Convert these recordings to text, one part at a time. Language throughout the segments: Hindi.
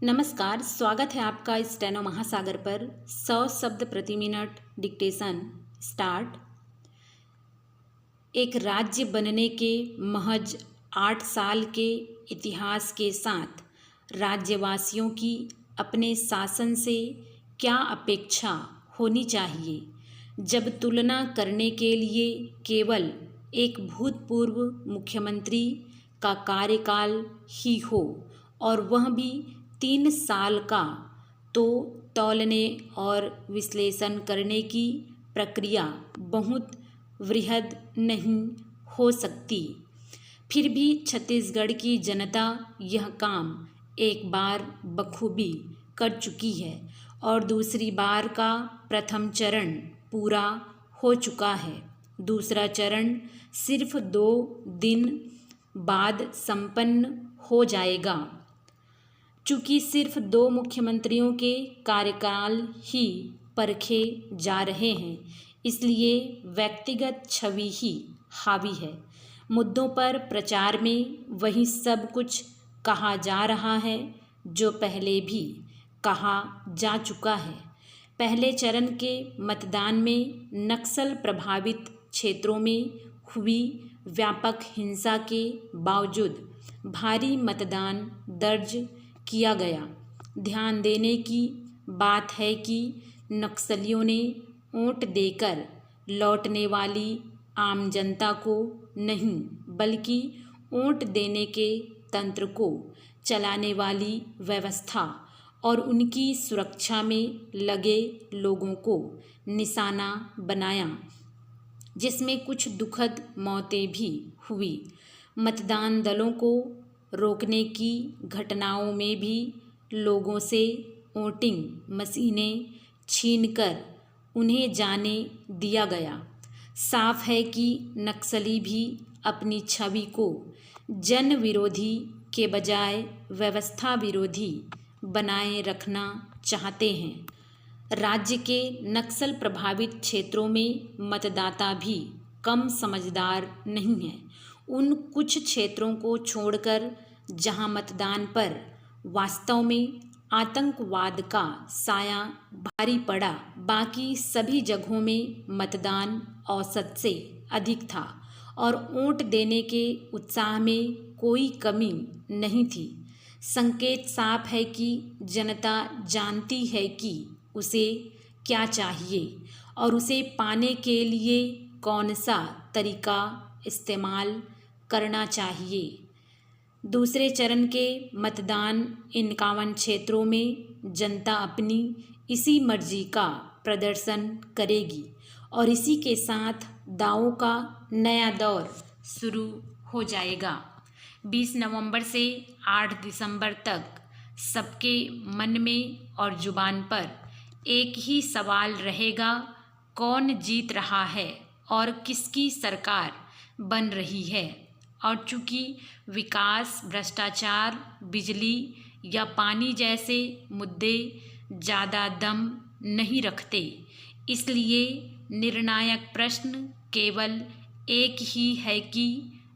नमस्कार, स्वागत है आपका स्टेनो महासागर पर। 100 शब्द प्रति मिनट डिक्टेशन स्टार्ट। एक राज्य बनने के महज 8 साल के इतिहास के साथ राज्यवासियों की अपने शासन से क्या अपेक्षा होनी चाहिए, जब तुलना करने के लिए केवल एक भूतपूर्व मुख्यमंत्री का कार्यकाल ही हो और वह भी 3 साल का, तो तौलने और विश्लेषण करने की प्रक्रिया बहुत वृहद नहीं हो सकती। फिर भी छत्तीसगढ़ की जनता यह काम एक बार बखूबी कर चुकी है और दूसरी बार का प्रथम चरण पूरा हो चुका है। दूसरा चरण सिर्फ 2 दिन बाद संपन्न हो जाएगा। चूँकि सिर्फ 2 मुख्यमंत्रियों के कार्यकाल ही परखे जा रहे हैं, इसलिए व्यक्तिगत छवि ही हावी है। मुद्दों पर प्रचार में वही सब कुछ कहा जा रहा है जो पहले भी कहा जा चुका है। पहले चरण के मतदान में नक्सल प्रभावित क्षेत्रों में हुई व्यापक हिंसा के बावजूद भारी मतदान दर्ज किया गया। ध्यान देने की बात है कि नक्सलियों ने वोट देकर लौटने वाली आम जनता को नहीं, बल्कि वोट देने के तंत्र को चलाने वाली व्यवस्था और उनकी सुरक्षा में लगे लोगों को निशाना बनाया, जिसमें कुछ दुखद मौतें भी हुई। मतदान दलों को रोकने की घटनाओं में भी लोगों से वोटिंग मशीनें छीनकर उन्हें जाने दिया गया। साफ है कि नक्सली भी अपनी छवि को जन विरोधी के बजाय व्यवस्था विरोधी बनाए रखना चाहते हैं। राज्य के नक्सल प्रभावित क्षेत्रों में मतदाता भी कम समझदार नहीं हैं। उन कुछ क्षेत्रों को छोड़कर जहां मतदान पर वास्तव में आतंकवाद का साया भारी पड़ा, बाकी सभी जगहों में मतदान औसत से अधिक था और वोट देने के उत्साह में कोई कमी नहीं थी। संकेत साफ है कि जनता जानती है कि उसे क्या चाहिए और उसे पाने के लिए कौन सा तरीका इस्तेमाल करना चाहिए। दूसरे चरण के मतदान 51 क्षेत्रों में जनता अपनी इसी मर्जी का प्रदर्शन करेगी और इसी के साथ दावों का नया दौर शुरू हो जाएगा। 20 नवंबर से 8 दिसंबर तक सबके मन में और जुबान पर एक ही सवाल रहेगा, कौन जीत रहा है और किसकी सरकार बन रही है। और चूँकि विकास, भ्रष्टाचार, बिजली या पानी जैसे मुद्दे ज़्यादा दम नहीं रखते, इसलिए निर्णायक प्रश्न केवल एक ही है कि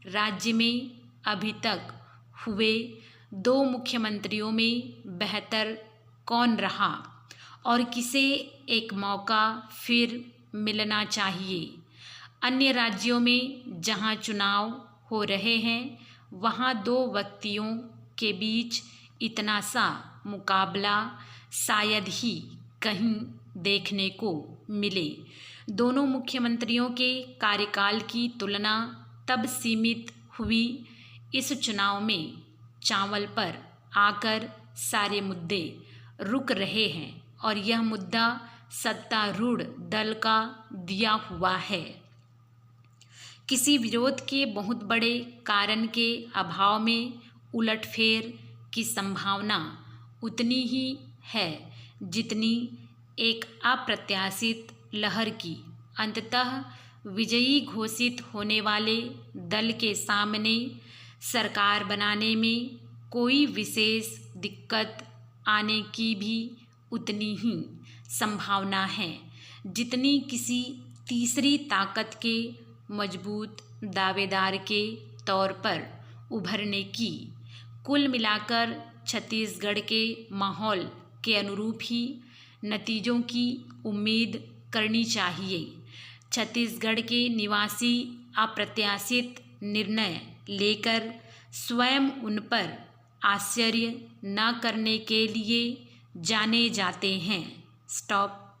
राज्य में अभी तक हुए 2 मुख्यमंत्रियों में बेहतर कौन रहा और किसे एक मौका फिर मिलना चाहिए। अन्य राज्यों में जहां चुनाव हो रहे हैं, वहां 2 व्यक्तियों के बीच इतना सा मुकाबला शायद ही कहीं देखने को मिले। दोनों मुख्यमंत्रियों के कार्यकाल की तुलना तब सीमित हुई इस चुनाव में चावल पर आकर सारे मुद्दे रुक रहे हैं और यह मुद्दा सत्तारूढ़ दल का दिया हुआ है। किसी विरोध के बहुत बड़े कारण के अभाव में उलटफेर की संभावना उतनी ही है जितनी एक अप्रत्याशित लहर की। अंततः विजयी घोषित होने वाले दल के सामने सरकार बनाने में कोई विशेष दिक्कत आने की भी उतनी ही संभावना है जितनी किसी तीसरी ताकत के मजबूत दावेदार के तौर पर उभरने की। कुल मिलाकर छत्तीसगढ़ के माहौल के अनुरूप ही नतीजों की उम्मीद करनी चाहिए। छत्तीसगढ़ के निवासी अप्रत्याशित निर्णय लेकर स्वयं उन पर आश्चर्य न करने के लिए जाने जाते हैं। स्टॉप।